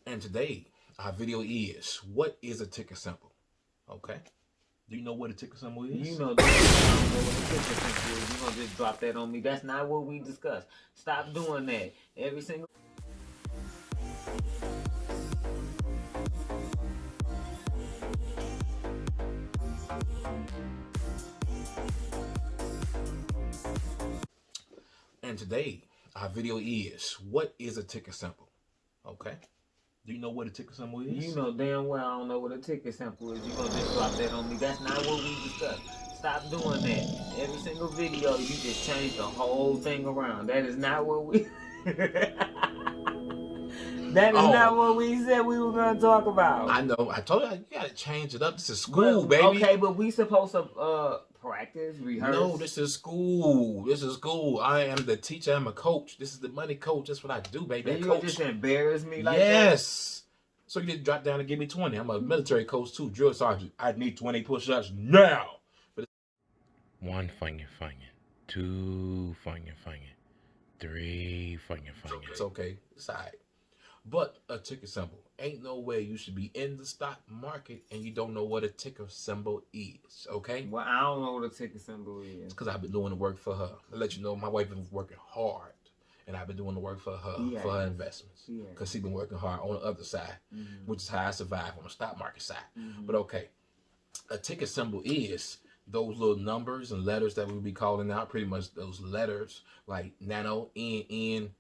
And today, our video is, what is a ticker symbol? Okay. Do you know what a ticker symbol is? You know, I don't know what a ticker symbol is. You're going to just drop that on me. That's not what we discussed. Stop doing that. Every single... And today, our video is, what is a ticker symbol? Okay. Do you know what a ticker symbol is? You know damn well I don't know what a ticker symbol is. You're going to just drop that on me. That's not what we discussed. Stop doing that. Every single video, you just change the whole thing around. That is not what we... That is not what we said we were going to talk about. I know. I told you, you got to change it up. This is school, baby. Okay, but we supposed to practice, rehearse. No, this is school. This is school. I am the teacher. I'm a coach. This is the money coach. That's what I do, baby. And you just embarrass me like that? Yes. So you just drop down and give me 20. I'm a military coach too, drill sergeant. I need 20 push-ups now. But 1 finger, 2 finger, 3 finger. It's okay. It's all right. But a ticker symbol. Ain't no way you should be in the stock market and you don't know what a ticker symbol is, okay? Well, I don't know what a ticker symbol is. It's because I've been doing the work for her. I'll let you know my wife been working hard. And I've been doing the work for her, for her investments. Because she's been working hard on the other side, which is how I survive on the stock market side. But okay, a ticker symbol is those little numbers and letters that we'll be calling out, pretty much those letters like nano, N-N-D-M.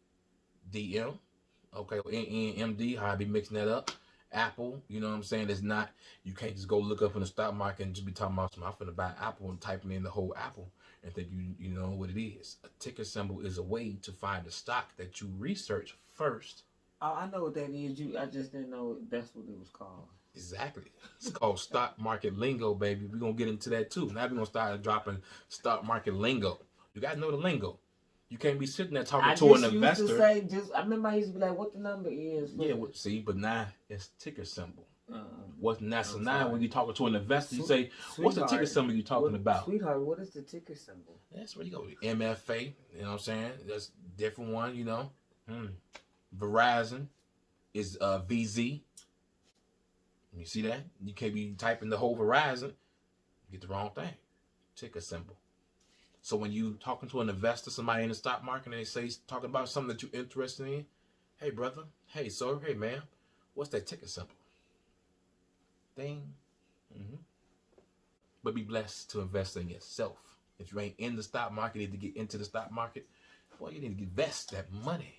Okay, NNMD, how I be mixing that up. Apple, you know what I'm saying? It's not, you can't just go look up in the stock market and just be talking about, I'm finna buy Apple and typing in the whole Apple and think you know what it is. A ticker symbol is a way to find a stock that you research first. Oh, I know what that is. I just didn't know that's what it was called. Exactly. It's called Stock Market Lingo, baby. We're going to get into that too. Now we're going to start dropping Stock Market Lingo. You got to know the lingo. You can't be sitting there talking to an investor. I remember I used to be like, what the number is. Yeah, see, but now it's ticker symbol. What's now? So now when you're talking to an investor, you say, what's the ticker symbol you're talking about? Sweetheart, what is the ticker symbol? That's where you go. MFA, you know what I'm saying? That's a different one, you know. Verizon is VZ. You see that? You can't be typing the whole Verizon. You get the wrong thing. Ticker symbol. So when you talking to an investor, somebody in the stock market, and they say talking about something that you're interested in, hey brother, hey sir, hey ma'am, what's that ticker symbol? Ding. But be blessed to invest in yourself. If you ain't in the stock market, you need to get into the stock market. Boy, you need to invest that money.